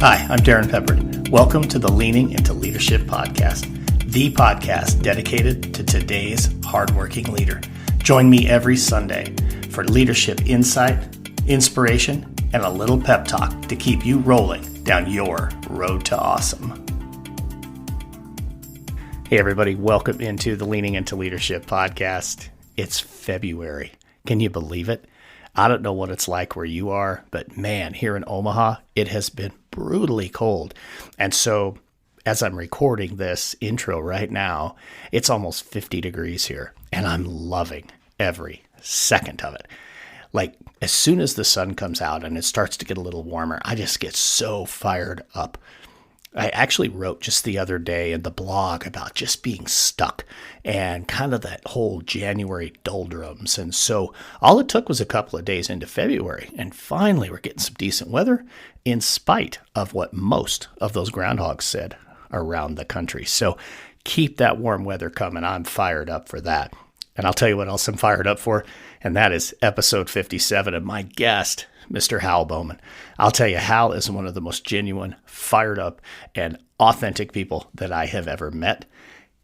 Hi, I'm Darrin Peppard. Welcome to the Leaning into Leadership podcast, the podcast dedicated to today's hardworking leader. Join me every Sunday for leadership insight, inspiration, and a little pep talk to keep you rolling down your road to awesome. Hey everybody, welcome into the Leaning into Leadership podcast. It's February. Can you believe it? I don't know what it's like where you are, but man, here in Omaha, it has been brutally cold. And so as I'm recording this intro right now, it's almost 50 degrees here, and I'm loving every second of it. Like, as soon as the sun comes out and it starts to get a little warmer, I just get so fired up. I actually wrote just the other day in the blog about just being stuck and kind of that whole January doldrums. And so all it took was a couple of days into February, and finally we're getting some decent weather in spite of what most of those groundhogs said around the country. So keep that warm weather coming. I'm fired up for that. And I'll tell you what else I'm fired up for, and that is episode 57 of my guest, Mr. Hal Bowman. I'll tell you, Hal is one of the most genuine, fired up, and authentic people that I have ever met.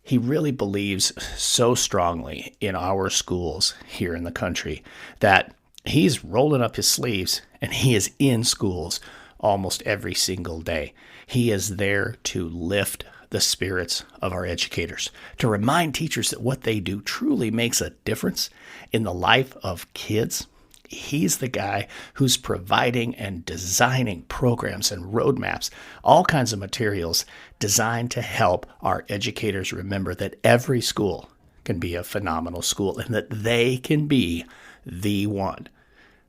He really believes so strongly in our schools here in the country that he's rolling up his sleeves and he is in schools almost every single day. He is there to lift the spirits of our educators, to remind teachers that what they do truly makes a difference in the life of kids. He's the guy who's providing and designing programs and roadmaps, all kinds of materials designed to help our educators remember that every school can be a phenomenal school and that they can be the one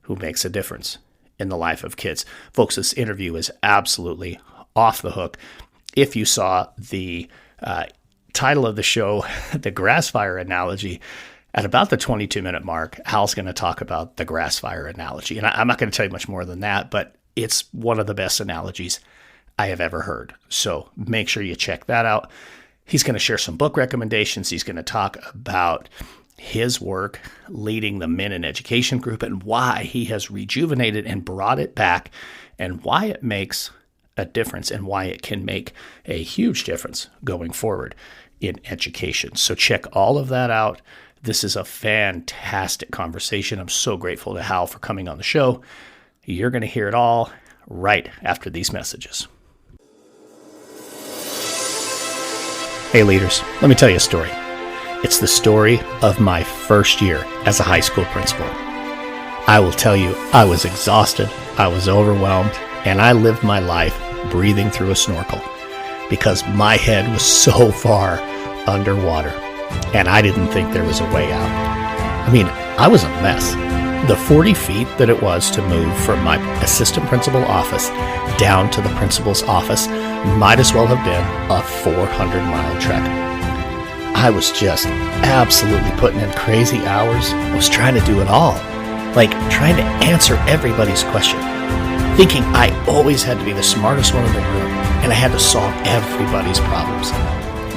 who makes a difference in the life of kids. Folks, this interview is absolutely off the hook. If you saw the title of the show, the grass fire analogy, at about the 22-minute mark, Hal's going to talk about the grass fire analogy. And I'm not going to tell you much more than that, but it's one of the best analogies I have ever heard. So make sure you check that out. He's going to share some book recommendations. He's going to talk about his work leading the Men in Education group and why he has rejuvenated and brought it back and why it makes a difference and why it can make a huge difference going forward in education. So check all of that out. This is a fantastic conversation. I'm so grateful to Hal for coming on the show. You're going to hear it all right after these messages. Hey leaders, let me tell you a story. It's the story of my first year as a high school principal. I will tell you, I was exhausted, I was overwhelmed, and I lived my life breathing through a snorkel because my head was so far underwater. And I didn't think there was a way out. I mean, I was a mess. The 40 feet that it was to move from my assistant principal office down to the principal's office might as well have been a 400-mile trek. I was just absolutely putting in crazy hours. I was trying to do it all, like trying to answer everybody's question, thinking I always had to be the smartest one in the room and I had to solve everybody's problems.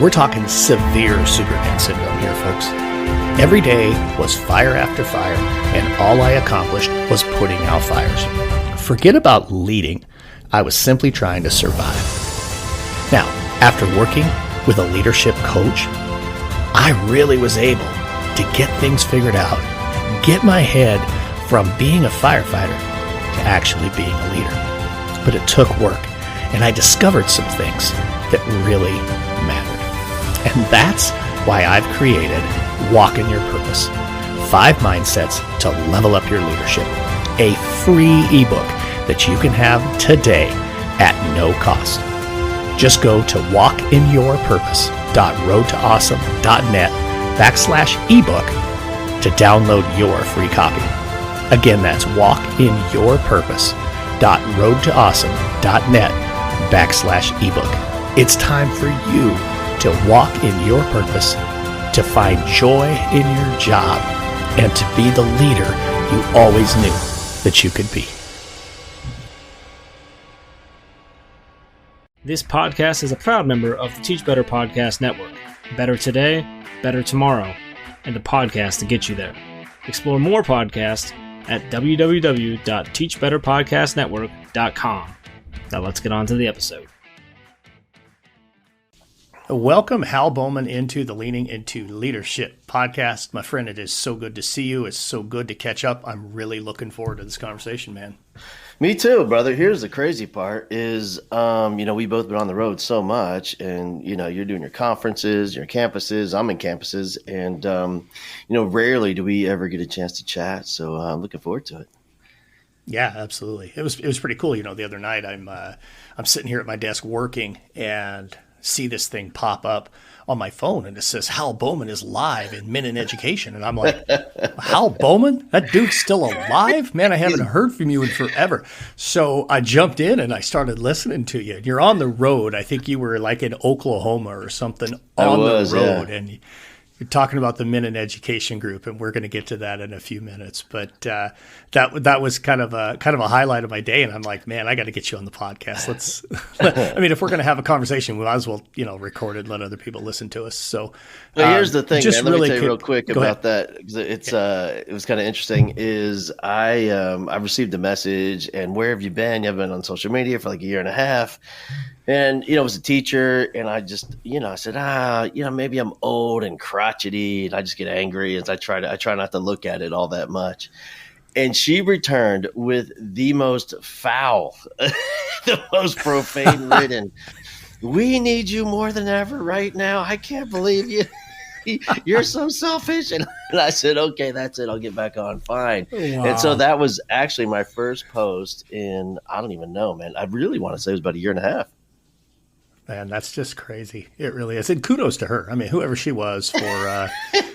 We're talking severe Superman syndrome here, folks. Every day was fire after fire, and all I accomplished was putting out fires. Forget about leading. I was simply trying to survive. Now, after working with a leadership coach, I really was able to get things figured out, get my head from being a firefighter to actually being a leader. But it took work, and I discovered some things that really mattered. And that's why I've created Walk in Your Purpose, 5 mindsets to level up your leadership, a free ebook that you can have today at no cost. Just go to walkinyourpurpose.roadtoawesome.net/ebook to download your free copy. Again, that's walkinyourpurpose.roadtoawesome.net/ebook. It's time for you to walk in your purpose, to find joy in your job, and to be the leader you always knew that you could be. This podcast is a proud member of the Teach Better Podcast Network. Better today, better tomorrow, and the podcast to get you there. Explore more podcasts at www.teachbetterpodcastnetwork.com. Now let's get on to the episode. Welcome, Hal Bowman, into the Leaning into Leadership podcast. My friend, it is so good to see you. It's so good to catch up. I'm really looking forward to this conversation, man. Me too, brother. Here's the crazy part is, we both been on the road so much, and, you're doing your conferences, your campuses, I'm in campuses, and, rarely do we ever get a chance to chat. So I'm looking forward to it. Yeah, absolutely. It was pretty cool. The other night I'm sitting here at my desk working and see this thing pop up on my phone, and it says Hal Bowman is live in Men in Education, and I'm like, Hal Bowman? That dude's still alive? Man, I haven't heard from you in forever. So I jumped in and I started listening to you. You're on the road. I think you were like in Oklahoma or something on the road, and you're talking about the Men in Education group, and we're going to get to that in a few minutes. But that was kind of a highlight of my day, and I'm like, man, I got to get you on the podcast. If we're going to have a conversation, we might as well, record it, let other people listen to us. So, here's the thing, man. Let me tell you real quick about that, because it was kind of interesting. Is I received a message, and where have you been? You haven't been on social media for like a year and a half. And, I was a teacher, and I just, I said, maybe I'm old and crotchety, and I just get angry as I try not to look at it all that much. And she returned with the most foul, the most profane ridden, "We need you more than ever right now. I can't believe you. You're so selfish." And I said, okay, that's it. I'll get back on. Fine. Wow. And so that was actually my first post in, I don't even know, man. I really want to say it was about a year and a half. Man, that's just crazy. It really is. And kudos to her. I mean, whoever she was for,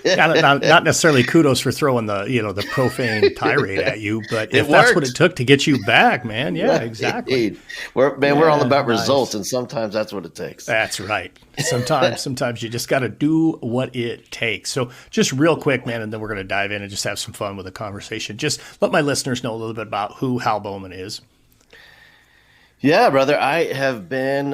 not necessarily kudos for throwing the profane tirade at you, but if that's what it took to get you back, man. Yeah, exactly. We're all about results, and sometimes that's what it takes. That's right. Sometimes you just got to do what it takes. So just real quick, man, and then we're going to dive in and just have some fun with the conversation. Just let my listeners know a little bit about who Hal Bowman is. Yeah, brother, I have been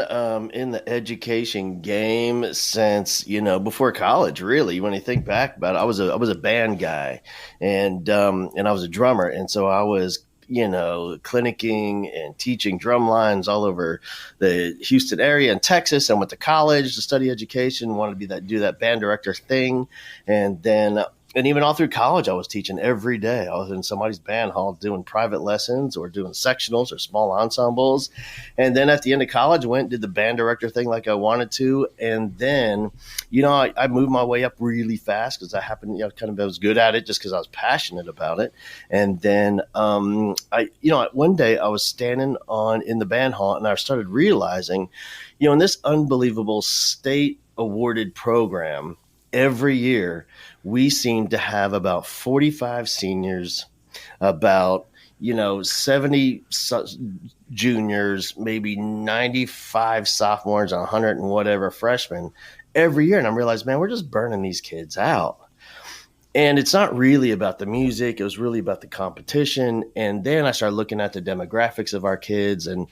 in the education game since, before college, really. When you think back about it, I was a band guy, and I was a drummer. And so I was, clinicking and teaching drum lines all over the Houston area and Texas. I went to college to study education, wanted to do that band director thing. And even all through college, I was teaching every day. I was in somebody's band hall doing private lessons or doing sectionals or small ensembles. And then at the end of college, I went and did the band director thing like I wanted to. And then, I moved my way up really fast because I happened, I was good at it just because I was passionate about it. And then, one day I was standing in the band hall, and I started realizing, in this unbelievable state awarded program, every year, we seem to have about 45 seniors, about, 70 juniors, maybe 95 sophomores, 100 and whatever freshmen every year. And I realized, man, we're just burning these kids out. And it's not really about the music. It was really about the competition. And then I started looking at the demographics of our kids. And,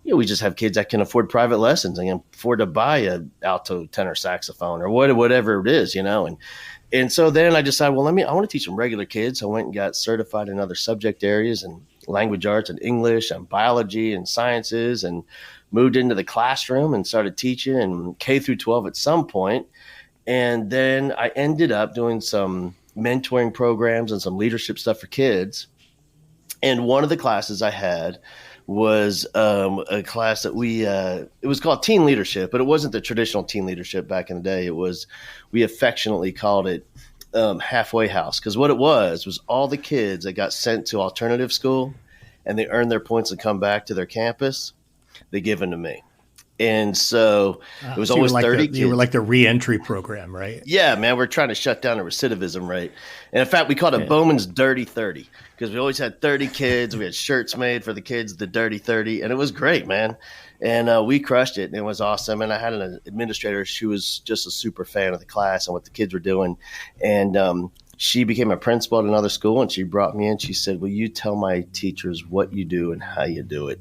we just have kids that can afford private lessons and can afford to buy a alto tenor saxophone or whatever it is, And so then I decided, I want to teach some regular kids. I went and got certified in other subject areas and language arts and English and biology and sciences, and moved into the classroom and started teaching in K through 12 at some point. And then I ended up doing some mentoring programs and some leadership stuff for kids. And one of the classes I had was a class that it was called teen leadership, but it wasn't the traditional teen leadership back in the day. We affectionately called it halfway house, because what it was all the kids that got sent to alternative school and they earned their points to come back to their campus, they give them to me. And so it was always 30 kids. You were like the reentry program, right? Yeah, man. We're trying to shut down the recidivism rate. And in fact, we called it Bowman's Dirty 30, because we always had 30 kids. We had shirts made for the kids, the Dirty 30. And it was great, man. And we crushed it, and it was awesome. And I had an administrator. She was just a super fan of the class and what the kids were doing. And she became a principal at another school, and she brought me in. She said, "Will you tell my teachers what you do and how you do it?"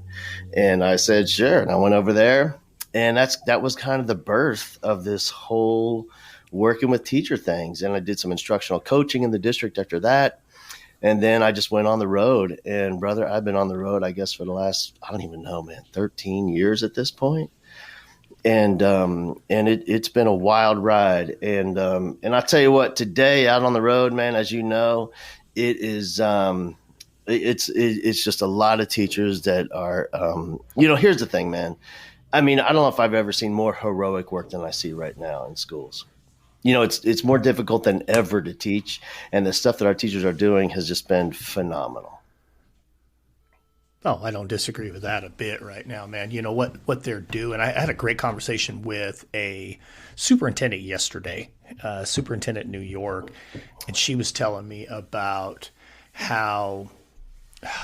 And I said, sure. And I went over there. And that was kind of the birth of this whole working with teacher things. And I did some instructional coaching in the district after that. And then I just went on the road. And brother, I've been on the road, I guess, for the last, I don't even know, man, 13 years at this point. And it's been a wild ride. And I tell you what, today out on the road, man, as you know, it is, it's just a lot of teachers that are, here's the thing, man. I mean, I don't know if I've ever seen more heroic work than I see right now in schools. It's more difficult than ever to teach, and the stuff that our teachers are doing has just been phenomenal. Oh, I don't disagree with that a bit right now, man. You know what they're doing. I had a great conversation with a superintendent yesterday, superintendent in New York, and she was telling me about how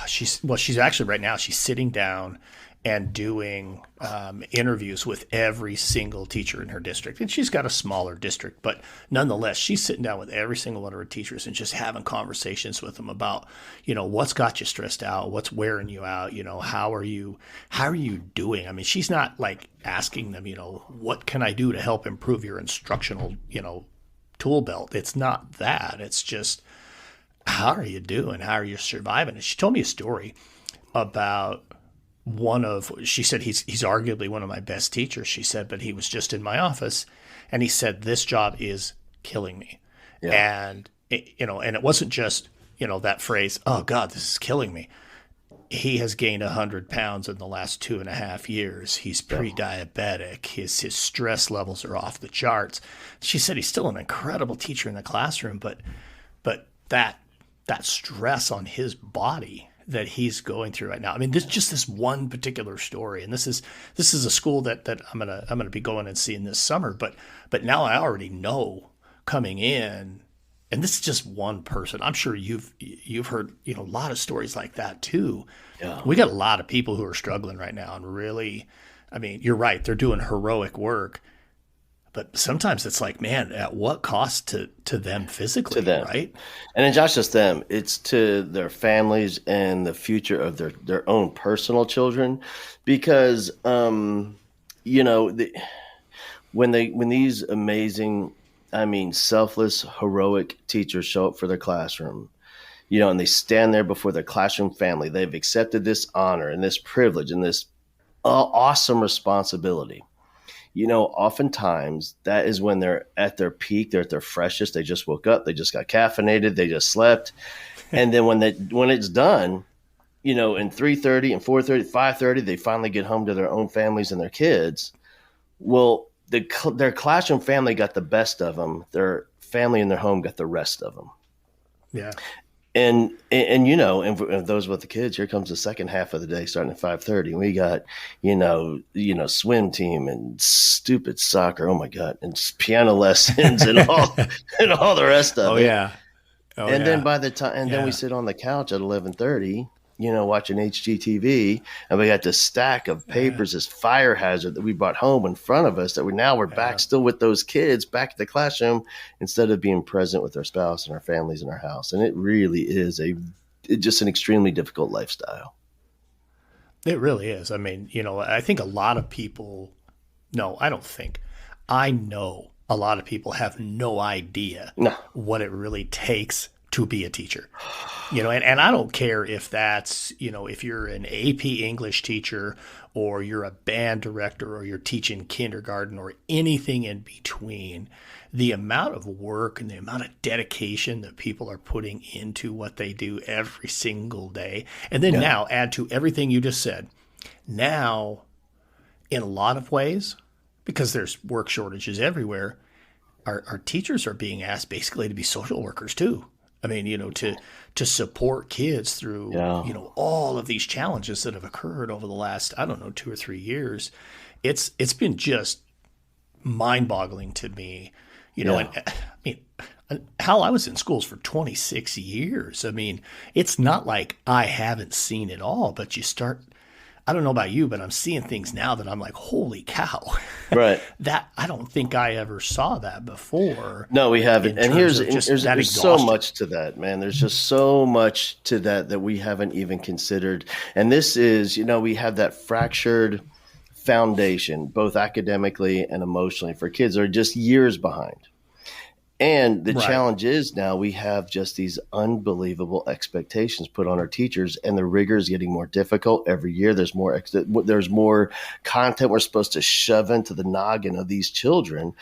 she's actually right now she's sitting down and doing interviews with every single teacher in her district. And she's got a smaller district, but nonetheless, she's sitting down with every single one of her teachers and just having conversations with them about, what's got you stressed out, what's wearing you out, how are you doing? I mean, she's not like asking them, what can I do to help improve your instructional, tool belt? It's not that. It's just, how are you doing? How are you surviving? And she told me a story about she said he's arguably one of my best teachers, she said, but he was just in my office and he said, this job is killing me. Yeah. And and it wasn't just, that phrase, oh God, this is killing me. He has gained 100 pounds in the last 2.5 years. He's pre-diabetic. His stress levels are off the charts. She said he's still an incredible teacher in the classroom, but that stress on his body that he's going through right now. I mean, this one particular story, and this is a school that I'm gonna be going and seeing this summer. But now I already know coming in, and this is just one person. I'm sure you've heard a lot of stories like that too. Yeah. We got a lot of people who are struggling right now, and really, I mean, you're right. They're doing heroic work. But sometimes it's like, man, at what cost to them physically, right? And it's not just them. It's to their families and the future of their own personal children. Because, when these amazing, selfless, heroic teachers show up for their classroom, and they stand there before their classroom family, they've accepted this honor and this privilege and this awesome responsibility. Oftentimes that is when they're at their peak, they're at their freshest. They just woke up, they just got caffeinated, they just slept. And then when it's done, in 3:30 and 4:30, 5:30, they finally get home to their own families and their kids. Well, their classroom family got the best of them. Their family in their home got the rest of them. Yeah. And for those with the kids, here comes the second half of the day starting at 5:30. And we got, swim team and stupid soccer. Oh my God. And piano lessons and all, and all the rest of it. Yeah. Then by the time, then we sit on the couch at 11:30, watching HGTV, and we got this stack of papers, this fire hazard that we brought home in front of us that we're back still with those kids back at the classroom instead of being present with our spouse and our families in our house. And it really is just an extremely difficult lifestyle. It really is. I mean, I think a lot of people, I know a lot of people have no idea what it really takes to be a teacher, and I don't care if that's, if you're an AP English teacher or you're a band director or you're teaching kindergarten or anything in between, the amount of work and the amount of dedication that people are putting into what they do every single day. And then now add to everything you just said. Now, in a lot of ways, because there's work shortages everywhere, our teachers are being asked basically to be social workers too. I mean, to support kids through, all of these challenges that have occurred over the last, 2 or 3 years. It's been just mind-boggling to me, and Hal, I was in schools for 26 years. I mean, it's not like I haven't seen it all, but you start, I don't know about you, but I'm seeing things now that I'm like, holy cow. Right. That I don't think I ever saw that before. No, we haven't. And there's so much to that, man. There's just so much to that we haven't even considered. And this is, we have that fractured foundation, both academically and emotionally, for kids that are just years behind. And the Right. challenge is now we have just these unbelievable expectations put on our teachers, and the rigor is getting more difficult every year. There's more content we're supposed to shove into the noggin of these children.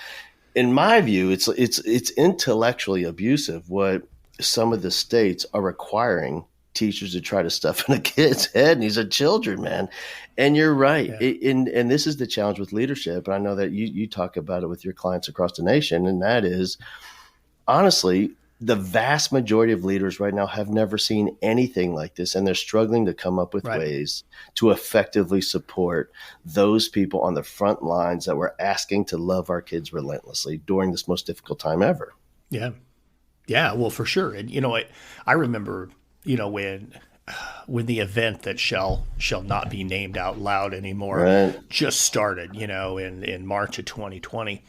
In my view, it's intellectually abusive what some of the states are requiring teachers to try to stuff in a kid's head. And these are children, man. And you're right. Yeah. And this is the challenge with leadership. And I know that you talk about it with your clients across the nation. And that is, honestly, the vast majority of leaders right now have never seen anything like this. And they're struggling to come up with Right. ways to effectively support those people on the front lines that we're asking to love our kids relentlessly during this most difficult time ever. Yeah. Yeah, well, for sure. And I remember, when the event that shall not be named out loud anymore Right. just started, in March of 2020.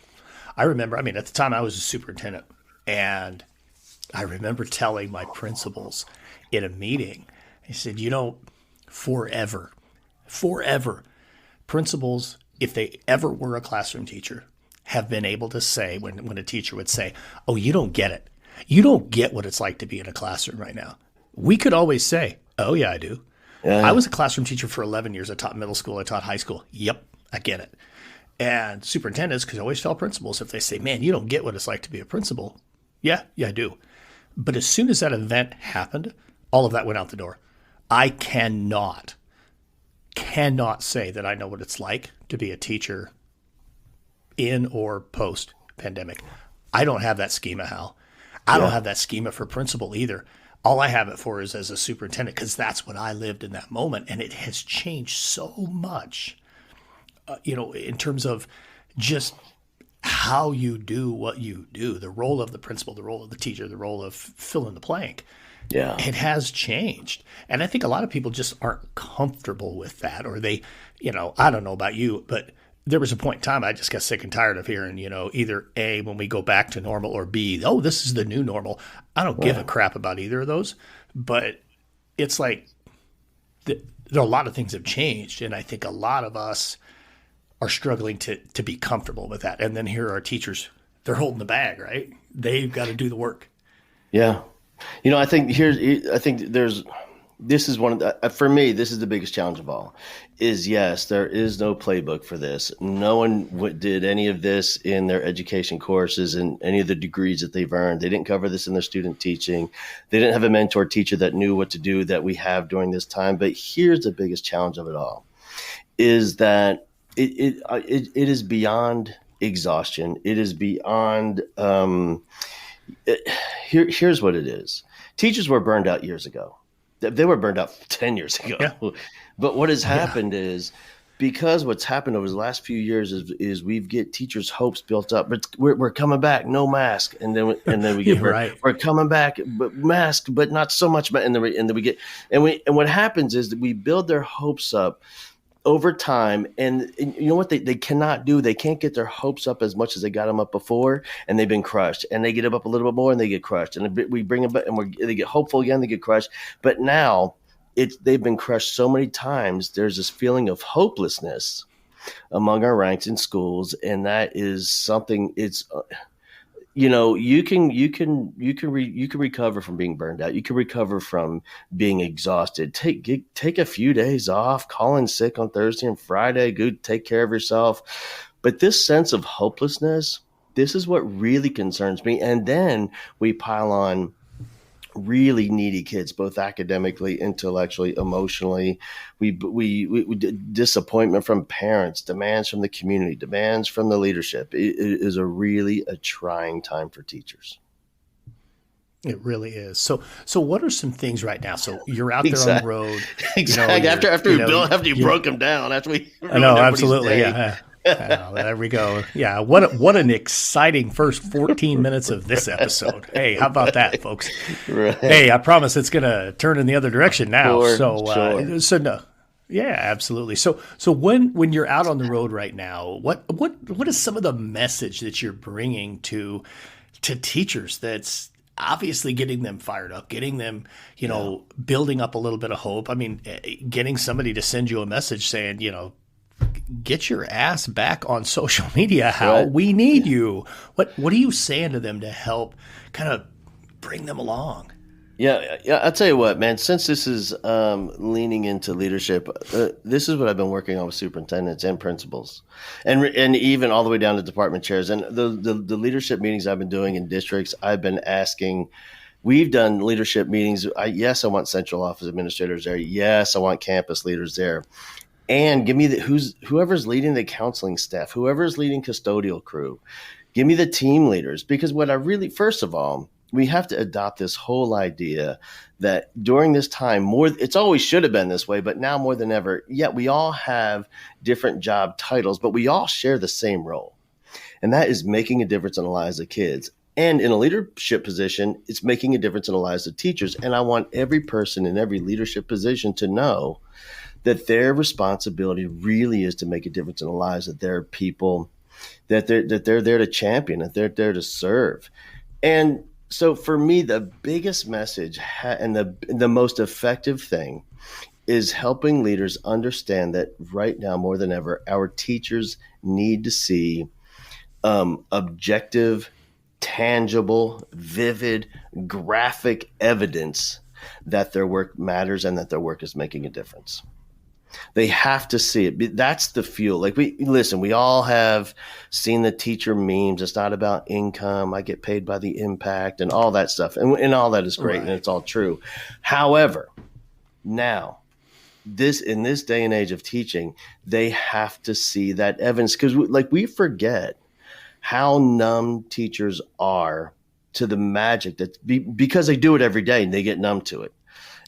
I remember, at the time I was a superintendent, and I remember telling my principals in a meeting, I said, forever, principals, if they ever were a classroom teacher, have been able to say, when a teacher would say, "Oh, you don't get it. You don't get what it's like to be in a classroom right now." We could always say, "Oh, yeah, I do. Yeah. I was a classroom teacher for 11 years. I taught middle school. I taught high school. Yep, I get it." And superintendents could always tell principals if they say, "Man, you don't get what it's like to be a principal." Yeah, I do. But as soon as that event happened, all of that went out the door. I cannot say that I know what it's like to be a teacher in or post pandemic. I don't have that schema, Hal. I don't have that schema for principal either. All I have it for is as a superintendent, because that's what I lived in that moment. And it has changed so much, in terms of just how you do what you do, the role of the principal, the role of the teacher, the role of fill in the blank. Yeah. It has changed. And I think a lot of people just aren't comfortable with that, or they, I don't know about you, but there was a point in time I just got sick and tired of hearing, either A, when we go back to normal, or B, oh, this is the new normal. I don't give a crap about either of those, but it's like there are a lot of things have changed. And I think a lot of us are struggling to be comfortable with that. And then here are teachers, they're holding the bag, right? They've got to do the work. Yeah. This is one of the, for me, this is the biggest challenge of all is yes, there is no playbook for this. No one did any of this in their education courses and any of the degrees that they've earned. They didn't cover this in their student teaching. They didn't have a mentor teacher that knew what to do that we have during this time. But here's the biggest challenge of it all is that it is beyond exhaustion. It is beyond, here's what it is. Teachers were burned out years ago. They were burned out 10 years ago. Yeah. But what has happened is because what's happened over the last few years is we get teachers' hopes built up, but we're coming back, no mask. And then we get, right. we're coming back, but mask, but not so much. And then we get, and what happens is that we build their hopes up over time, and you know what they cannot do? They can't get their hopes up as much as they got them up before, and they've been crushed. And they get them up a little bit more, and they get crushed. And we bring them back, and they get hopeful again, they get crushed. But now they've been crushed so many times. There's this feeling of hopelessness among our ranks in schools, and that is something. It's you can recover from being burned out. You can recover from being exhausted. Take a few days off, call in sick on Thursday and Friday, go take care of yourself. But this sense of hopelessness, this is what really concerns me. And then we pile on really needy kids, both academically, intellectually, emotionally. We disappointment from parents, demands from the community, demands from the leadership. It is a trying time for teachers. It really is. So what are some things right now? So you're out there on the road. Exactly. After you broke them down, after we I know, absolutely. Yeah. There we go. Yeah. What an exciting first 14 minutes of this episode. Hey, how about that, folks? Right. Hey, I promise it's going to turn in the other direction now. Sure. So no. Yeah, absolutely. So when you're out on the road right now, what is some of the message that you're bringing to teachers that's obviously getting them fired up, getting them, building up a little bit of hope? I mean, getting somebody to send you a message saying, get your ass back on social media, Hal. Right. We need you. What are you saying to them to help kind of bring them along? Yeah, I'll tell you what, man. Since this is leaning into leadership, this is what I've been working on with superintendents and principals, and even all the way down to department chairs. And the leadership meetings I've been doing in districts, I've been asking. We've done leadership meetings. Yes, I want central office administrators there. Yes, I want campus leaders there. And give me whoever's leading the counseling staff, whoever's leading custodial crew. Give me the team leaders, because what I really, first of all, we have to adopt this whole idea that during this time, it's always should have been this way, but now more than ever, we all have different job titles, but we all share the same role. And that is making a difference in the lives of kids. And in a leadership position, it's making a difference in the lives of teachers. And I want every person in every leadership position to know that their responsibility really is to make a difference in the lives of their people, that they're there to champion, that they're there to serve. And so for me, the biggest message and the most effective thing is helping leaders understand that right now, more than ever, our teachers need to see objective, tangible, vivid, graphic evidence that their work matters and that their work is making a difference. They have to see it. That's the fuel. Like we all have seen the teacher memes. It's not about income. I get paid by the impact and all that stuff. And all that is great. Right. And it's all true. However, now in this day and age of teaching, they have to see that evidence, because we forget how numb teachers are to the magic because they do it every day and they get numb to it.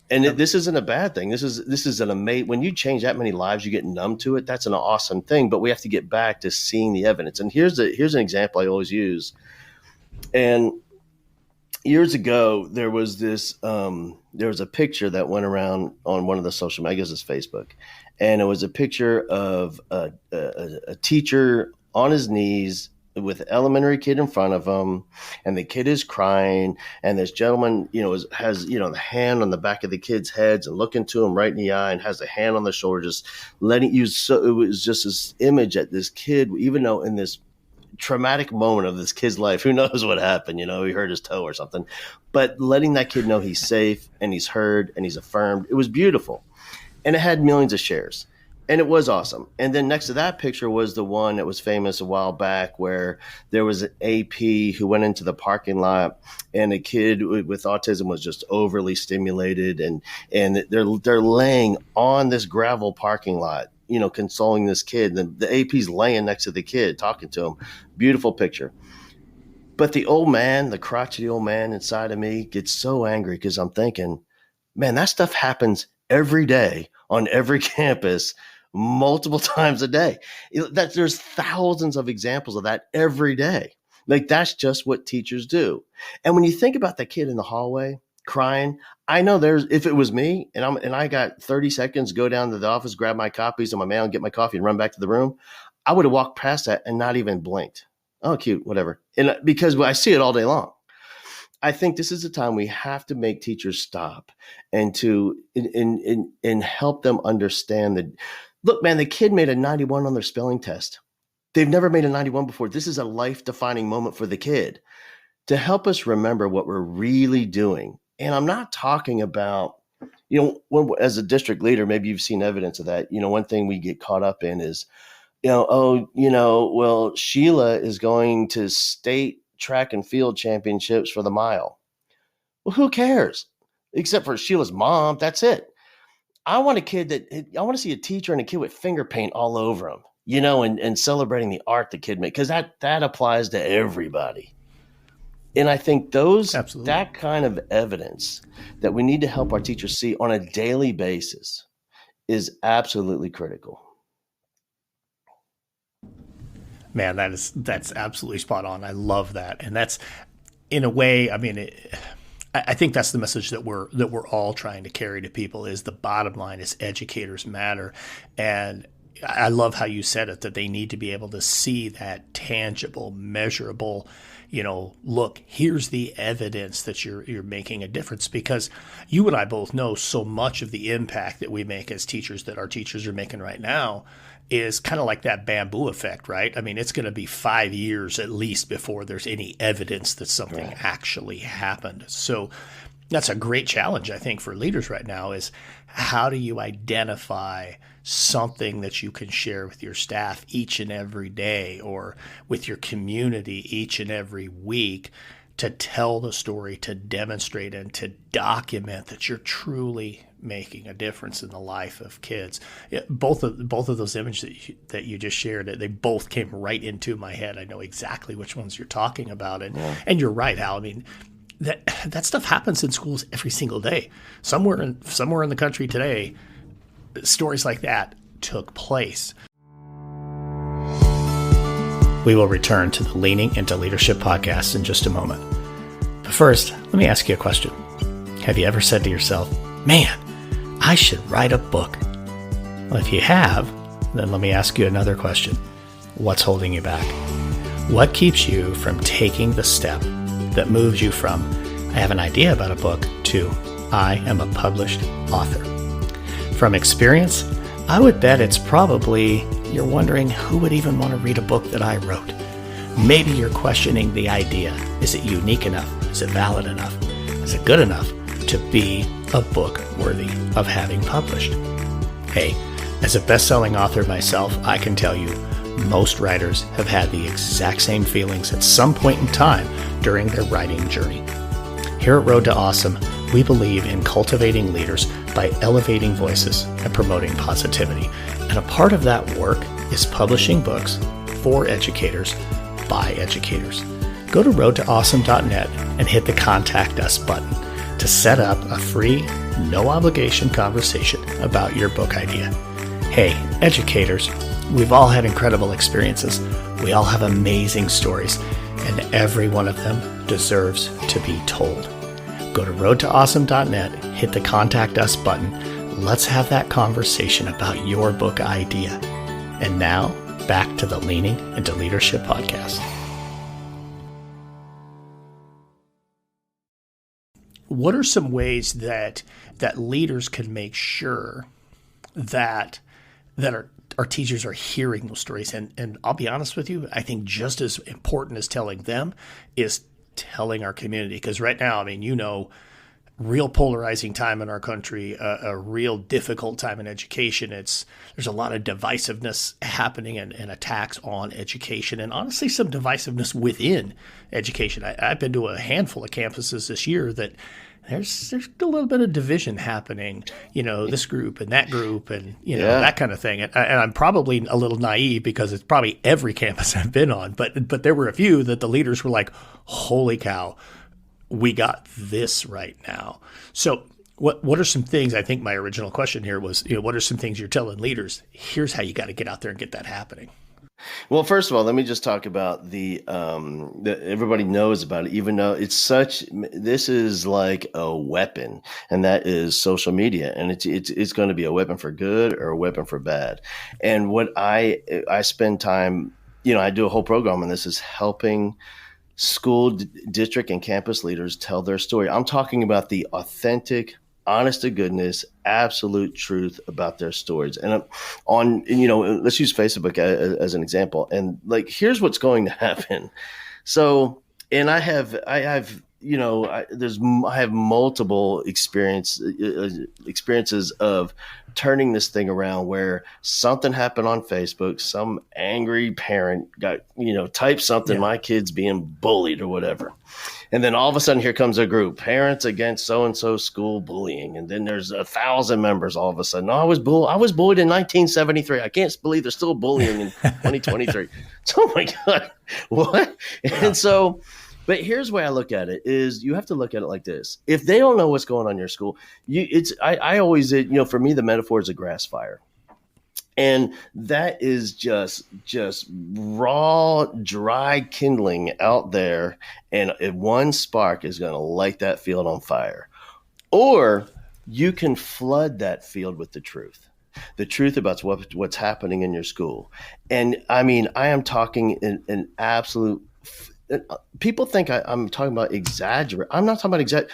And this isn't a bad thing. This is an amazing. When you change that many lives, you get numb to it. That's an awesome thing. But we have to get back to seeing the evidence. And here's an example I always use. And years ago, there was a picture that went around on one of the social media, I guess it's Facebook, and it was a picture of a teacher on his knees with an elementary kid in front of him, and the kid is crying, and this gentleman, has the hand on the back of the kid's heads and looking to him right in the eye, and has the hand on the shoulder, just letting you. So it was just this image at this kid, even though in this traumatic moment of this kid's life, who knows what happened? He hurt his toe or something, but letting that kid know he's safe and he's heard and he's affirmed. It was beautiful, and it had millions of shares. And it was awesome. And then next to that picture was the one that was famous a while back, where there was an AP who went into the parking lot, and a kid with autism was just overly stimulated, and they're laying on this gravel parking lot, consoling this kid. And the AP's laying next to the kid, talking to him. Beautiful picture. But the old man, the crotchety old man inside of me gets so angry, because I'm thinking, man, that stuff happens every day on every campus, multiple times a day. There's thousands of examples of that every day. Like, that's just what teachers do. And when you think about the kid in the hallway crying, I know if it was me and I got 30 seconds, go down to the office, grab my copies and my mail and get my coffee and run back to the room, I would have walked past that and not even blinked. Oh, cute, whatever. And because I see it all day long. I think this is the time we have to make teachers stop and help them understand that, look, man, the kid made a 91 on their spelling test. They've never made a 91 before. This is a life-defining moment for the kid, to help us remember what we're really doing. And I'm not talking about, as a district leader, maybe you've seen evidence of that. One thing we get caught up in is, well, Sheila is going to state track and field championships for the mile. Well, who cares? Except for Sheila's mom. That's it. I want to see a teacher and a kid with finger paint all over them, and celebrating the art the kid made, because that applies to everybody. And I think that kind of evidence that we need to help our teachers see on a daily basis is absolutely critical. Man, that's absolutely spot on. I love that. And that's, in a way, I think that's the message that we're all trying to carry to people, is the bottom line is educators matter. And I love how you said it, that they need to be able to see that tangible, measurable look, here's the evidence that you're making a difference, because you and I both know so much of the impact that we make as teachers, that our teachers are making right now, is kind of like that bamboo effect, right? I mean, it's going to be 5 years at least before there's any evidence that something actually happened. So that's a great challenge, I think, for leaders right now, is how do you identify something that you can share with your staff each and every day, or with your community each and every week, to tell the story, to demonstrate and to document that you're truly making a difference in the life of kids. Both of those images that you just shared, they both came right into my head. I know exactly which ones you're talking about. And you're right, Hal. I mean, that stuff happens in schools every single day. Somewhere in the country today, stories like that took place. We will return to the Leaning into Leadership podcast in just a moment. But first, let me ask you a question. Have you ever said to yourself, man, I should write a book? Well, if you have, then let me ask you another question. What's holding you back? What keeps you from taking the step that moves you from, I have an idea about a book, to, I am a published author? From experience, I would bet it's probably you're wondering who would even want to read a book that I wrote. Maybe you're questioning the idea. Is it unique enough? Is it valid enough? Is it good enough to be a book worthy of having published? Hey, as a best-selling author myself, I can tell you most writers have had the exact same feelings at some point in time during their writing journey. Here at Road to Awesome, we believe in cultivating leaders by elevating voices and promoting positivity. And a part of that work is publishing books for educators by educators. Go to roadtoawesome.net and hit the Contact Us button to set up a free, no-obligation conversation about your book idea. Hey, educators, we've all had incredible experiences. We all have amazing stories, and every one of them deserves to be told. Go to roadtoawesome.net, hit the Contact Us button. Let's have that conversation about your book idea. And now, back to the Leaning into Leadership podcast. What are some ways that leaders can make sure that our teachers are hearing those stories? And I'll be honest with you, I think just as important as telling them is telling our community. Because right now, I mean, real polarizing time in our country, a real difficult time in education. There's a lot of divisiveness happening and attacks on education, and honestly some divisiveness within education. I've been to a handful of campuses this year that there's a little bit of division happening, this group and that group and, that kind of thing. And I'm probably a little naive because it's probably every campus I've been on, but there were a few that the leaders were like, holy cow, we got this right now. So what are some things, I think my original question here was, what are some things you're telling leaders? Here's how you got to get out there and get that happening. Well, first of all, let me just talk about the everybody knows about it, even though this is like a weapon, and that is social media, and it's going to be a weapon for good or a weapon for bad. And what I spend time, I do a whole program on this, is helping school district and campus leaders tell their story. I'm talking about the authentic, honest to goodness, absolute truth about their stories. And let's use Facebook as an example. And like, here's what's going to happen. So, and I have multiple experiences of turning this thing around, where something happened on Facebook, some angry parent got, typed something, my kid's being bullied or whatever. And then all of a sudden, here comes a group, parents against so-and-so school bullying. And then there's 1,000 members all of a sudden. I was bullied in 1973. I can't believe they're still bullying in 2023. Oh my God, what? Yeah. And so, but here's where I look at it is you have to look at it like this. If they don't know what's going on in your school, I always, for me, the metaphor is a grass fire. And that is just raw, dry kindling out there. And one spark is going to light that field on fire. Or you can flood that field with the truth about what's happening in your school. And I mean, I am talking an absolute people think I'm talking about exaggerate. I'm not talking about exaggerate.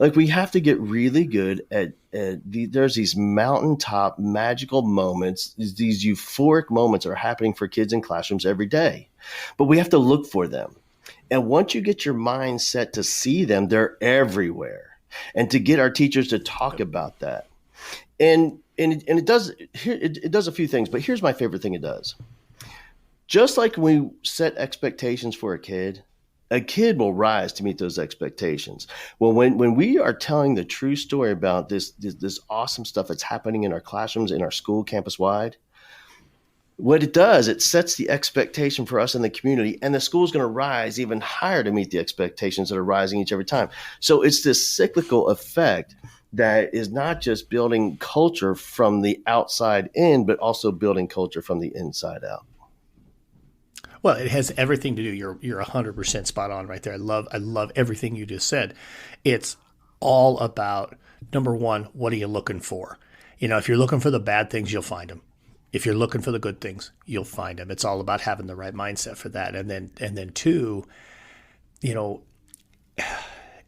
Like, we have to get really good there's these mountaintop magical moments, these euphoric moments are happening for kids in classrooms every day, but we have to look for them. And once you get your mind set to see them, they're everywhere. And to get our teachers to talk about that. And it does a few things, but here's my favorite thing it does. Just like when we set expectations for a kid will rise to meet those expectations. Well, when we are telling the true story about this awesome stuff that's happening in our classrooms, in our school, campus wide, what it does, it sets the expectation for us in the community, and the school is going to rise even higher to meet the expectations that are rising each every time. So it's this cyclical effect that is not just building culture from the outside in, but also building culture from the inside out. Well, it has everything to do. You're 100% spot on right there. I love everything you just said. It's all about, number one, what are you looking for? If you're looking for the bad things, you'll find them. If you're looking for the good things, you'll find them. It's all about having the right mindset for that. And then two,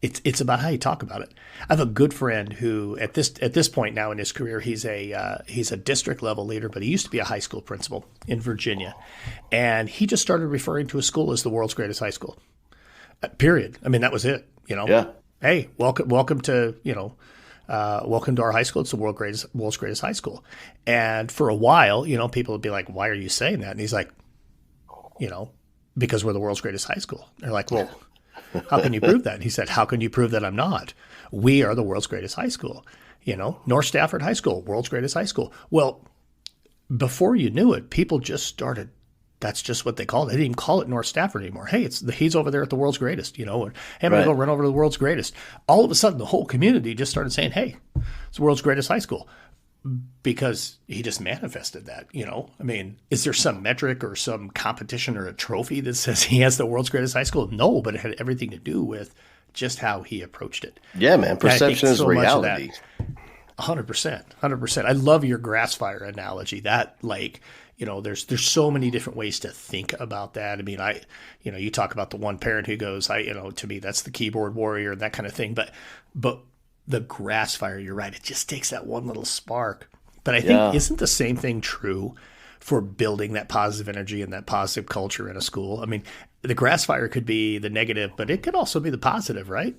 it's about how you talk about it. I have a good friend who at this point now in his career, he's a district level leader, but he used to be a high school principal in Virginia. And he just started referring to his school as the world's greatest high school. Period. I mean, that was it, Yeah. Hey, welcome to welcome to our high school. It's the world's greatest high school. And for a while, people would be like, why are you saying that? And he's like, because we're the world's greatest high school. They're like, well, how can you prove that? And he said, how can you prove that I'm not? We are the world's greatest high school. North Stafford High School, world's greatest high school. Well, before you knew it, people just started. That's just what they called it. They didn't even call it North Stafford anymore. Hey, he's over there at the world's greatest, or, hey, I'm going to go run over to the world's greatest. All of a sudden, the whole community just started saying, hey, it's the world's greatest high school, because he just manifested that, I mean, is there some metric or some competition or a trophy that says he has the world's greatest high school? No, but it had everything to do with just how he approached it. Yeah, man. Perception is reality. 100%. I love your grass fire analogy. That, there's so many different ways to think about that. I mean, you talk about the one parent who goes, to me, that's the keyboard warrior and that kind of thing. But the grass fire, you're right. It just takes that one little spark. But I think, isn't the same thing true for building that positive energy and that positive culture in a school? I mean, the grass fire could be the negative, but it could also be the positive, right?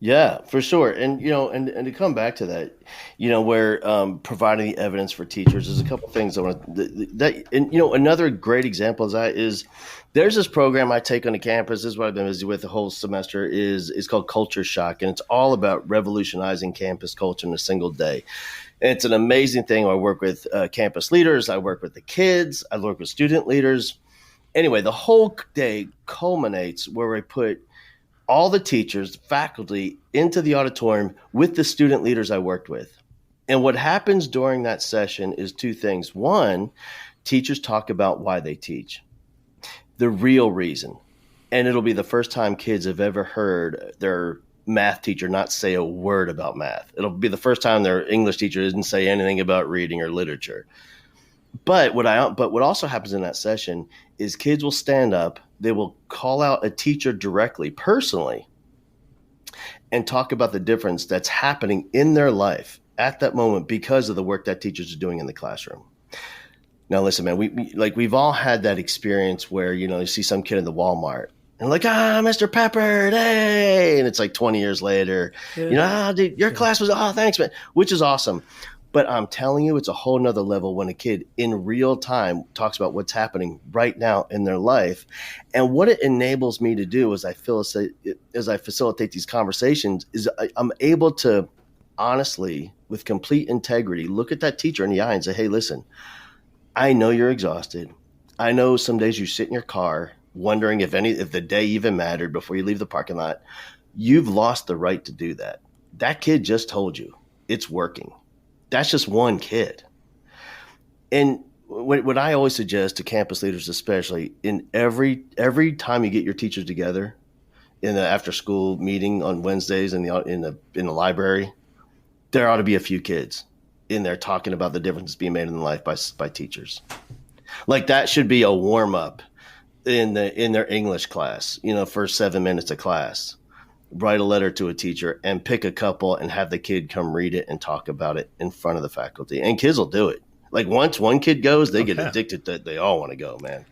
Yeah, for sure. And, and to come back to that, where providing the evidence for teachers, there's a couple of things I want to, another great example of that is there's this program I take on the campus. This is what I've been busy with the whole semester is called Culture Shock. And it's all about revolutionizing campus culture in a single day. And it's an amazing thing. I work with campus leaders. I work with the kids. I work with student leaders. Anyway, the whole day culminates where we put all the teachers, faculty into the auditorium with the student leaders I worked with. And what happens during that session is two things. One, teachers talk about why they teach, the real reason. And it'll be the first time kids have ever heard their math teacher not say a word about math. It'll be the first time their English teacher didn't say anything about reading or literature. But what also happens in that session is kids will stand up, they will call out a teacher directly, personally, and talk about the difference that's happening in their life at that moment because of the work that teachers are doing in the classroom. Now, listen, man, we've all had that experience where, you see some kid in the Walmart and like, Mr. Peppard, hey, and it's like 20 years later, dude, your class was, thanks, man, which is awesome. But I'm telling you, it's a whole nother level when a kid in real time talks about what's happening right now in their life. And what it enables me to do as I facilitate these conversations is I'm able to honestly, with complete integrity, look at that teacher in the eye and say, hey, listen, I know you're exhausted. I know some days you sit in your car wondering if the day even mattered before you leave the parking lot. You've lost the right to do that. That kid just told you it's working. That's just one kid. And what I always suggest to campus leaders, especially in every time you get your teachers together in the after school meeting on Wednesdays in the library, there ought to be a few kids in there talking about the difference being made in life by teachers. Like that should be a warm up in their English class, for 7 minutes of class, write a letter to a teacher and pick a couple and have the kid come read it and talk about it in front of the faculty. And kids will do it. Like once one kid goes, they get addicted to it. They all want to go, man.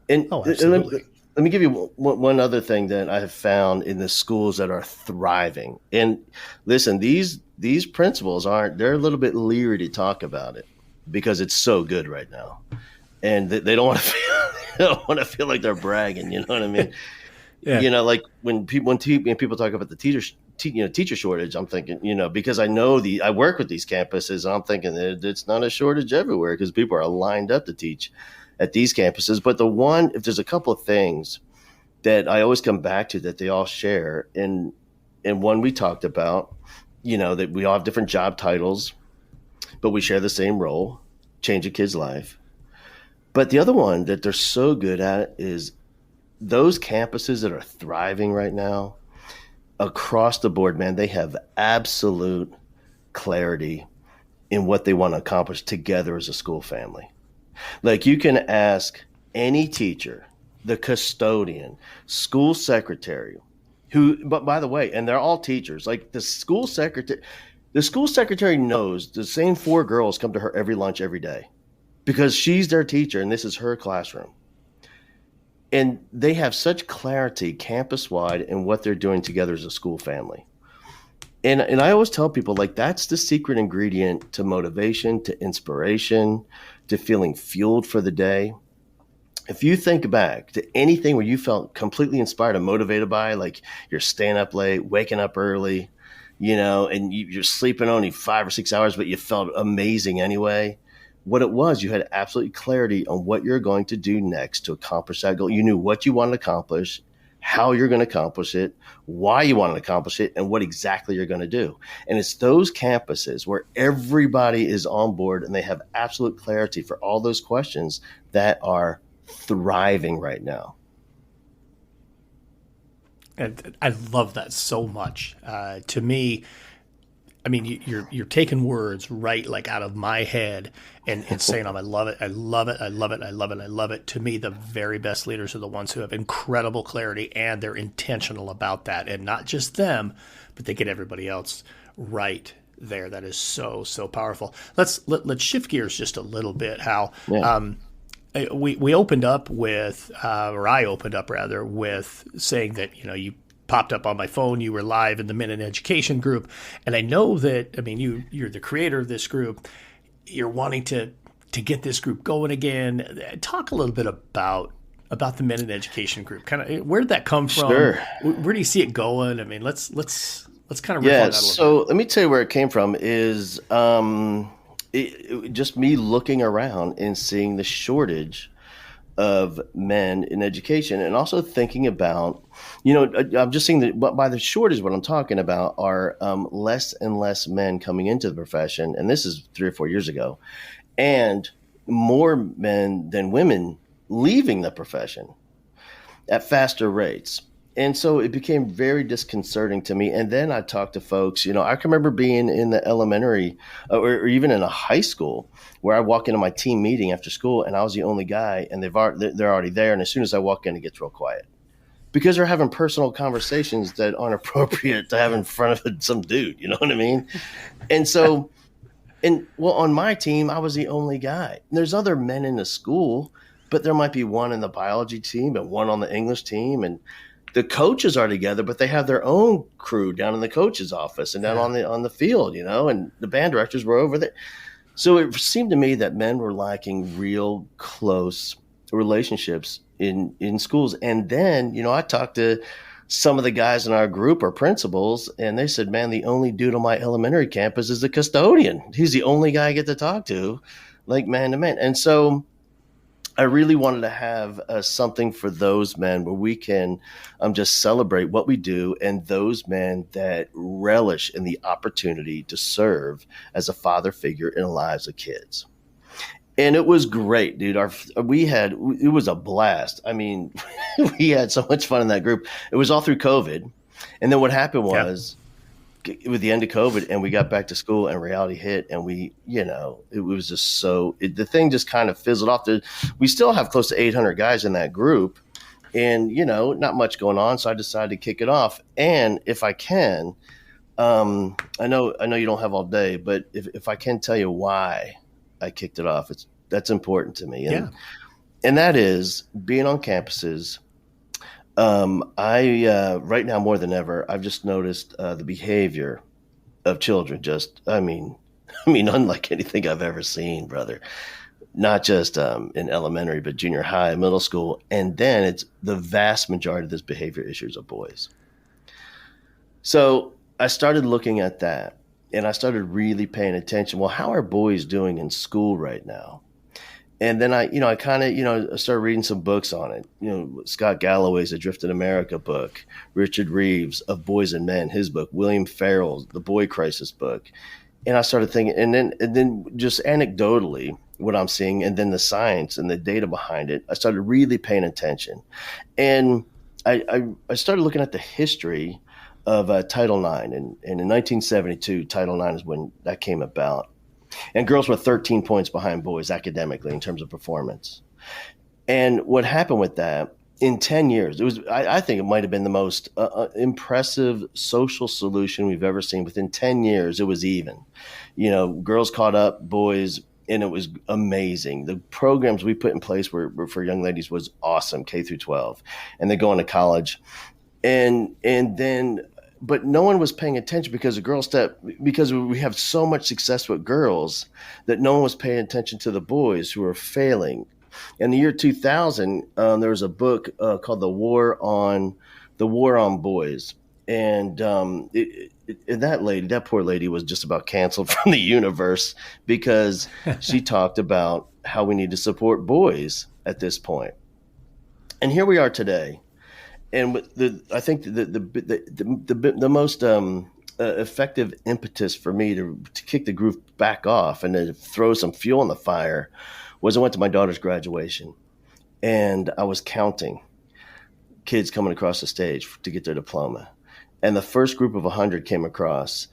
And, absolutely. Let me give you one other thing that I have found in the schools that are thriving. And listen, these principals they're a little bit leery to talk about it because it's so good right now. And they don't want to feel, they don't want to feel like they're bragging. You know what I mean? Yeah. Like when people talk about the teacher shortage, I'm thinking, because I know I work with these campuses, and I'm thinking that it's not a shortage everywhere because people are lined up to teach at these campuses. But if there's a couple of things that I always come back to that they all share, and one we talked about, that we all have different job titles, but we share the same role, change a kid's life. But the other one that they're so good at is those campuses that are thriving right now across the board, man, they have absolute clarity in what they want to accomplish together as a school family. Like you can ask any teacher, the custodian, school secretary, but by the way, and they're all teachers, like the school secretary knows the same 4 girls come to her every lunch every day because she's their teacher and this is her classroom. And they have such clarity campus-wide in what they're doing together as a school family. And I always tell people, like, that's the secret ingredient to motivation, to inspiration, to feeling fueled for the day. If you think back to anything where you felt completely inspired and motivated by, like you're staying up late, waking up early, and you're sleeping only 5 or 6 hours, but you felt amazing anyway. What it was, you had absolute clarity on what you're going to do next to accomplish that goal. You knew what you wanted to accomplish, how you're going to accomplish it, why you want to accomplish it, and what exactly you're going to do. And it's those campuses where everybody is on board and they have absolute clarity for all those questions that are thriving right now. And I love that so much. To me, I mean, you're taking words right like out of my head and saying, I love it, I love it, I love it, I love it, I love it. To me, the very best leaders are the ones who have incredible clarity and they're intentional about that. And not just them, but they get everybody else right there. That is so, so powerful. Let's shift gears just a little bit, Hal. Yeah. We opened up with, or I opened up rather, with saying that, you popped up on my phone, you were live in the Men in Education group. And I know that, I mean, you're the creator of this group. You're wanting to get this group going again. Talk a little bit about the Men in Education group. Kind of, where did that come from? Sure. Where do you see it going? I mean, let's kind of riff on that a little bit. So let me tell you where it came from is just me looking around and seeing the shortage of men in education, and also thinking about, I'm just seeing that by the shortage, what I'm talking about are less and less men coming into the profession. And this is 3 or 4 years ago, and more men than women leaving the profession at faster rates. And so it became very disconcerting to me. And then I talked to folks, I can remember being in the elementary or even in a high school where I walk into my team meeting after school and I was the only guy and they're already there. And as soon as I walk in, it gets real quiet because they're having personal conversations that aren't appropriate to have in front of some dude. You know what I mean? And so, on my team, I was the only guy. And there's other men in the school, but there might be one in the biology team and one on the English team. And the coaches are together, but they have their own crew down in the coach's office and down on the field, and the band directors were over there. So it seemed to me that men were lacking real close relationships in schools. And then, I talked to some of the guys in our group or principals, and they said, man, the only dude on my elementary campus is the custodian. He's the only guy I get to talk to, like man to man. And so I really wanted to have something for those men where we can just celebrate what we do and those men that relish in the opportunity to serve as a father figure in the lives of kids. And it was great, dude. It was a blast. I mean, we had so much fun in that group. It was all through COVID. And then what happened was with the end of COVID, and we got back to school, and reality hit, and it was just the thing just kind of fizzled off. We still have close to 800 guys in that group, and not much going on. So I decided to kick it off, and if I can, I know you don't have all day, but if I can tell you why I kicked it off, that's important to me, and that is being on campuses. I right now more than ever, I've just noticed the behavior of children. Unlike anything I've ever seen, brother. Not just in elementary, but junior high, middle school, and then it's the vast majority of this behavior issues of boys. So I started looking at that, and I started really paying attention. Well, how are boys doing in school right now? And then I started reading some books on it. Scott Galloway's Adrift in America book, Richard Reeves of Boys and Men, his book, William Farrell's The Boy Crisis book. And I started thinking, and then just anecdotally, what I'm seeing, and then the science and the data behind it, I started really paying attention. And I started looking at the history of Title IX. And in 1972, Title IX is when that came about. And girls were 13 points behind boys academically in terms of performance. And what happened with that, in 10 years, I think it might have been the most impressive social solution we've ever seen. Within 10 years, it was even. Girls caught up, boys, and it was amazing. The programs we put in place were for young ladies was awesome, K through 12. And they go into college. And then but no one was paying attention because because we have so much success with girls that no one was paying attention to the boys who were failing. In the year 2000, there was a book called The War on Boys. And that poor lady was just about canceled from the universe because she talked about how we need to support boys at this point. And here we are today. And I think the most effective impetus for me to kick the group back off and to throw some fuel on the fire was I went to my daughter's graduation, and I was counting kids coming across the stage to get their diploma. And the first group of 100 came across,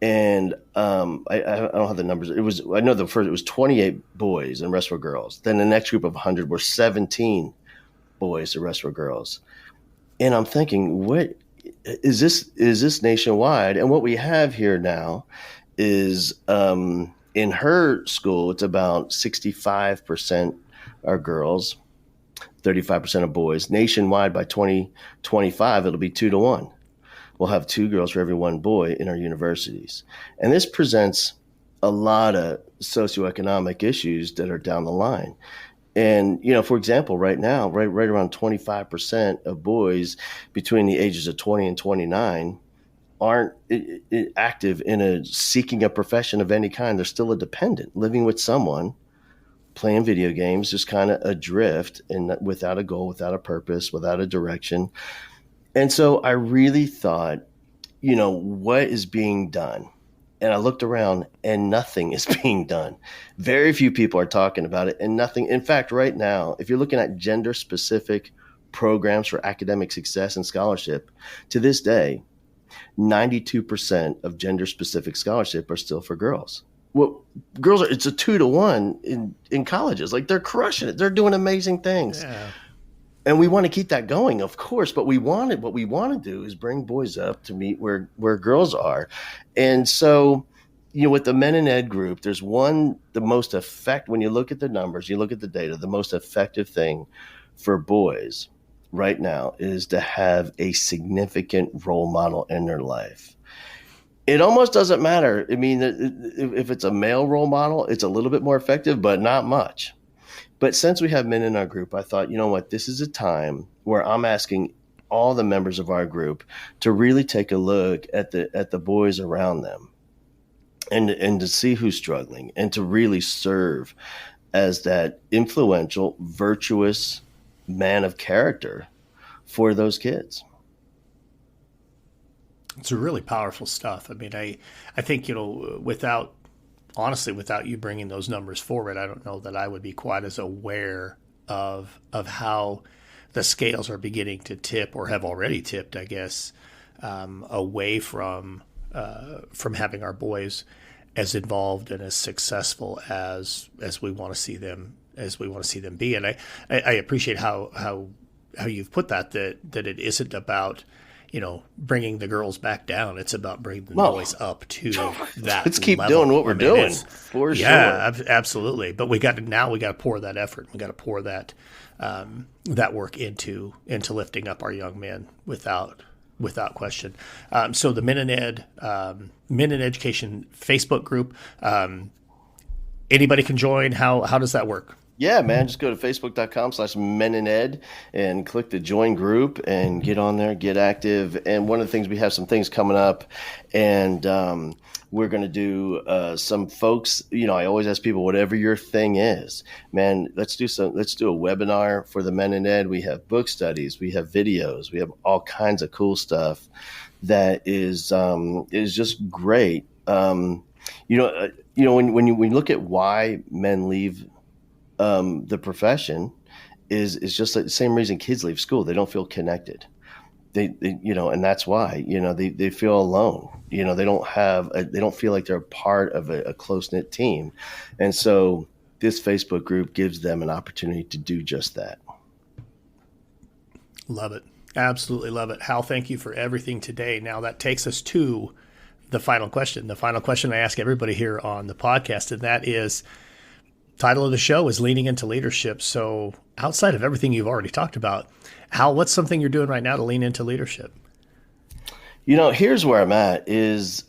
and I don't have the numbers. It was 28 boys and the rest were girls. Then the next group of 100 were 17 boys, the rest were girls. And I'm thinking, what is this? Is this nationwide? And what we have here now is in her school, it's about 65% are girls, 35% of boys. Nationwide by 2025, it'll be 2-1. We'll have 2 girls for every 1 boy in our universities. And this presents a lot of socioeconomic issues that are down the line. And, for example, right now, right around 25% of boys between the ages of 20 and 29 aren't active in seeking a profession of any kind. They're still a dependent, living with someone, playing video games, just kind of adrift and without a goal, without a purpose, without a direction. And so I really thought, what is being done? And I looked around and nothing is being done. Very few people are talking about it and nothing. In fact, right now, if you're looking at gender specific programs for academic success and scholarship, to this day, 92% of gender specific scholarship are still for girls. Well, girls it's a 2-1 in colleges. Like they're crushing it. They're doing amazing things. Yeah. And we want to keep that going, of course, but what we want to do is bring boys up to meet where girls are. And so, with the Men in Ed group, there's when you look at the numbers, you look at the data, the most effective thing for boys right now is to have a significant role model in their life. It almost doesn't matter. I mean, if it's a male role model, it's a little bit more effective, but not much. But since we have men in our group, I thought, this is a time where I'm asking all the members of our group to really take a look at the boys around them and to see who's struggling and to really serve as that influential, virtuous man of character for those kids. It's really powerful stuff. I mean, I think, without you bringing those numbers forward, I don't know that I would be quite as aware of how the scales are beginning to tip or have already tipped, I guess, away from having our boys as involved and as successful as we want to see them be. And I appreciate how you've put that it isn't about, bringing the girls back down. It's about bringing the boys up to that. Let's keep level. doing what we're doing for sure. Yeah, absolutely. But we got to pour that effort. We got to pour that work into lifting up our young men without question. So the Men in Education Facebook group, anybody can join. How does that work? Yeah, man, just go to facebook.com/menined and click the join group and get on there, get active. And one of the things, we have some things coming up, and we're going to do some folks, I always ask people, whatever your thing is, man, let's do a webinar for the Men in Ed. We have book studies, we have videos, we have all kinds of cool stuff that is just great. When you look at why men leave the profession, is just like the same reason kids leave school. They don't feel connected. They and that's why, they feel alone. They don't feel like they're a part of a close-knit team. And so this Facebook group gives them an opportunity to do just that. Love it. Absolutely love it. Hal, thank you for everything today. Now that takes us to the final question. The final question I ask everybody here on the podcast, and that is, title of the show is Leaning into Leadership. So outside of everything you've already talked about, Hal, what's something you're doing right now to lean into leadership? Here's where I'm at is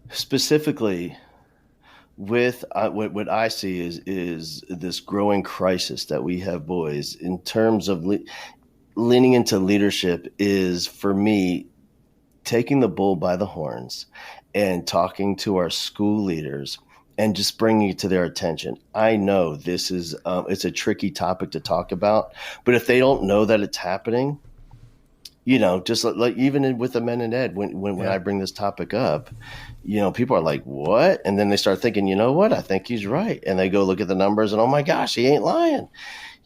specifically with what I see is this growing crisis that we have, boys, in terms of leaning into leadership is, for me, taking the bull by the horns and talking to our school leaders and just bringing it to their attention. I know this is it's a tricky topic to talk about, but if they don't know that it's happening, just like even with the Men in Ed, when I bring this topic up, people are like, what? And then they start thinking, you know what? I think he's right. And they go look at the numbers and, oh my gosh, he ain't lying.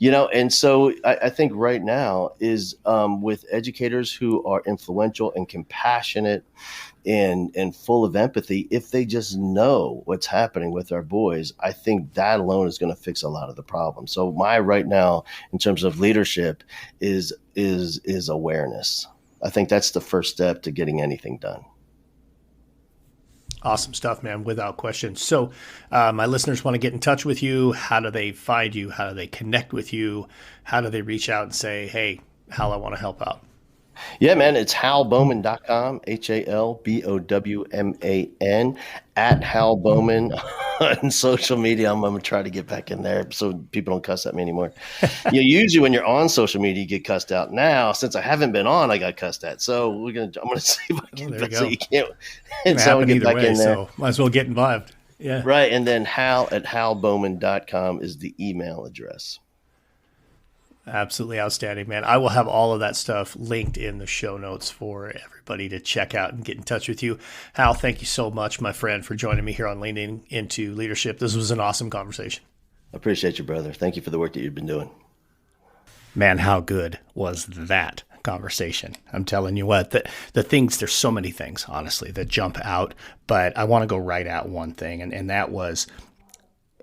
And so I think right now is with educators who are influential and compassionate and full of empathy, if they just know what's happening with our boys, I think that alone is going to fix a lot of the problems. So my right now, in terms of leadership, is awareness. I think that's the first step to getting anything done. Awesome stuff, man, without question. So my listeners want to get in touch with you. How do they find you? How do they connect with you? How do they reach out and say, hey, Hal, I want to help out? Yeah, man, it's halbowman.com, HALBOWMAN, at Hal Bowman on social media. I'm going to try to get back in there so people don't cuss at me anymore. Usually when you're on social media, you get cussed out. Now, since I haven't been on, I got cussed at. So I'm going to see if I can get back so you can't. And so I get back in there. So might as well get involved. Yeah. Right. And then Hal at halbowman.com is the email address. Absolutely outstanding, man. I will have all of that stuff linked in the show notes for everybody to check out and get in touch with you. Hal, thank you so much, my friend, for joining me here on Leaning into Leadership. This was an awesome conversation. I appreciate you, brother. Thank you for the work that you've been doing. Man, how good was that conversation? I'm telling you what, there's so many things, honestly, that jump out, but I want to go right at one thing, and that was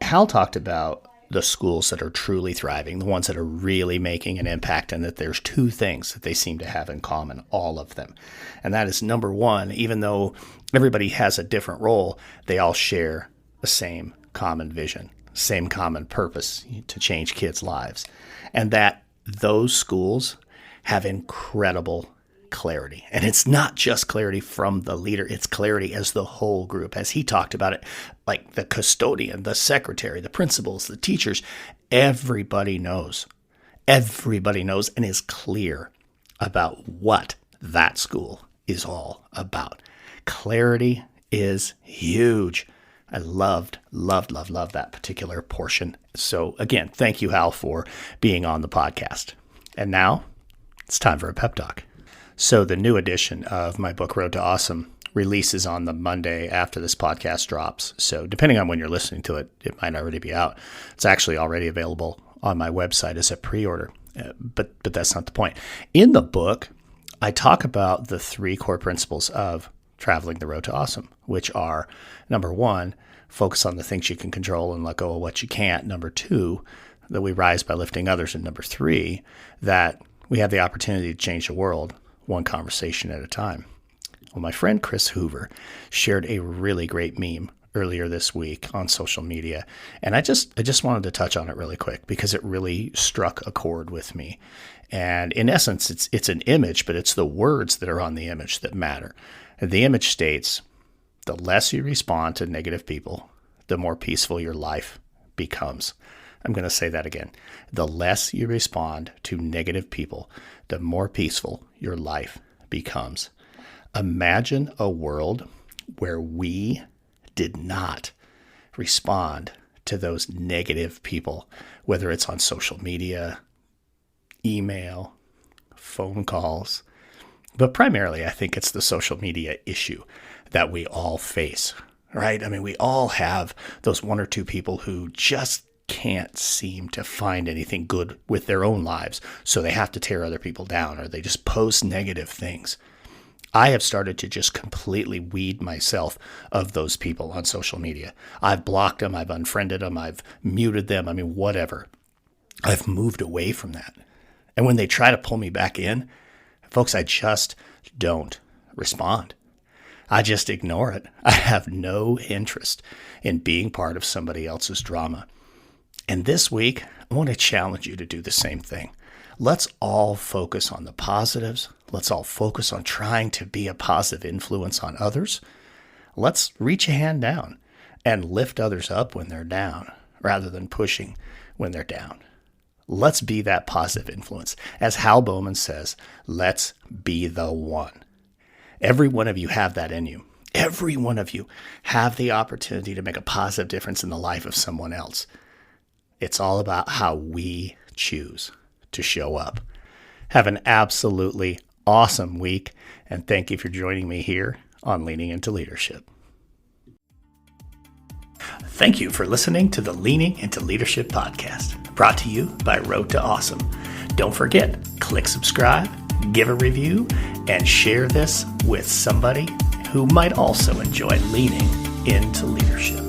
Hal talked about the schools that are truly thriving, the ones that are really making an impact, and that there's two things that they seem to have in common, all of them. And that is, number one, even though everybody has a different role, they all share the same common vision, same common purpose to change kids' lives. And that those schools have incredible clarity. And it's not just clarity from the leader, it's clarity as the whole group. As he talked about it, like the custodian, the secretary, the principals, the teachers, everybody knows and is clear about what that school is all about. Clarity is huge. I loved that particular portion. So again, thank you, Hal, for being on the podcast. And now it's time for a pep talk. So the new edition of my book, Road to Awesome, releases on the Monday after this podcast drops. So depending on when you're listening to it, it might already be out. It's actually already available on my website as a pre-order, but that's not the point. In the book, I talk about the 3 core principles of traveling the road to awesome, which are, number 1, focus on the things you can control and let go of what you can't. Number 2, that we rise by lifting others. And number 3, that we have the opportunity to change the world one conversation at a time. Well, my friend Chris Hoover shared a really great meme earlier this week on social media, and I just wanted to touch on it really quick because it really struck a chord with me. And in essence, it's an image, but it's the words that are on the image that matter. And the image states, "The less you respond to negative people, the more peaceful your life becomes." I'm going to say that again. The less you respond to negative people, the more peaceful your life becomes. Imagine a world where we did not respond to those negative people, whether it's on social media, email, phone calls. But primarily, I think it's the social media issue that we all face, right? I mean, we all have those 1 or 2 people who just can't seem to find anything good with their own lives, so they have to tear other people down, or they just post negative things. I have started to just completely weed myself of those people on social media. I've blocked them, I've unfriended them, I've muted them, I mean, whatever. I've moved away from that. And when they try to pull me back in, folks, I just don't respond. I just ignore it. I have no interest in being part of somebody else's drama. And this week, I want to challenge you to do the same thing. Let's all focus on the positives. Let's all focus on trying to be a positive influence on others. Let's reach a hand down and lift others up when they're down, rather than pushing when they're down. Let's be that positive influence. As Hal Bowman says, let's be the one. Every one of you have that in you. Every one of you have the opportunity to make a positive difference in the life of someone else. It's all about how we choose to show up. Have an absolutely awesome week, and thank you for joining me here on Leaning into Leadership. Thank you for listening to the Leaning into Leadership podcast, brought to you by Road to Awesome. Don't forget, click subscribe, give a review, and share this with somebody who might also enjoy leaning into leadership.